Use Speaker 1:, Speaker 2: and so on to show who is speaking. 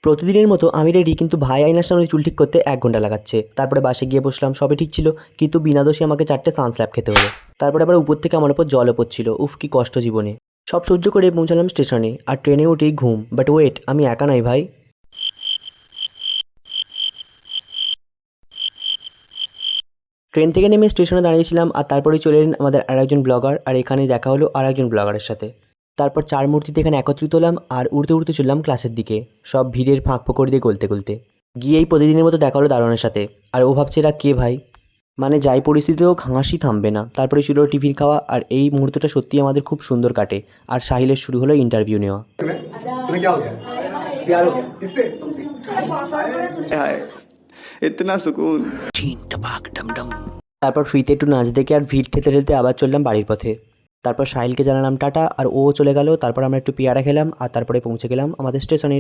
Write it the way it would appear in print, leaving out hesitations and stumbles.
Speaker 1: প্রতিদিনের মতো আমি রেডি, কিন্তু ভাই আয়নার সামনে চুল ঠিক করতে 1 ঘন্টা লাগাচ্ছে। তারপরে বাসে গিয়ে বসলাম, সবই ঠিক ছিল, কিন্তু বিনা দোষে আমাকে 4টে সানস্ল্যাপ খেতে হলো। তারপরে আবার উপর থেকে আমার উপর জলও পড়ছিল। উফ, কি কষ্ট জীবনে। সব সহ্য করে পৌঁছালাম স্টেশনে, আর ট্রেনে উঠেই ঘুম। বাট ওয়েট, আমি একা নাই ভাই। ট্রেন থেকে নেমে স্টেশনে দাঁড়িয়েছিলাম, আর তারপরেই চলে এলেন আমাদের আরেকজন ব্লগার, আর এখানে দেখা হলো আরেকজন ব্লগারের সাথে। তারপর 4 মূর্তিতে এখানে একত্রিত হলাম, আর উড়তে উড়তে চললাম ক্লাসের দিকে, সব ভিড়ের ফাঁক ফোকর দিয়ে গলতে গলতে। গিয়েই প্রতিদিনের মতো দেখা হলো দারোয়ানের সাথে, আর ও ভাবছে এরা কে ভাই। মানে যাই পরিস্থিতিতেও হাসি থামবে না। তারপরে ছিল টিফিন খাওয়া, আর এই মুহূর্তটা সত্যিই আমাদের খুব সুন্দর কাটে। আর সাহিলের শুরু হলো ইন্টারভিউ নেওয়া।
Speaker 2: तुम्हें क्या हो गया? प्यार हो गया किससे? तुमसे।
Speaker 3: हाय इतना सुकून।
Speaker 1: তারপর ফ্রিতে একটু নাচ দেখে আর ভিড় ঠেলতে ঠেলতে আবার চললাম বাড়ির পথে। তারপর সাহিলকে জানালাম টাটা, আর ও চলে গেল। তারপর আমরা একটু পেয়ারা খেলাম, আর তারপরে পৌঁছে গেলাম আমাদের স্টেশনে।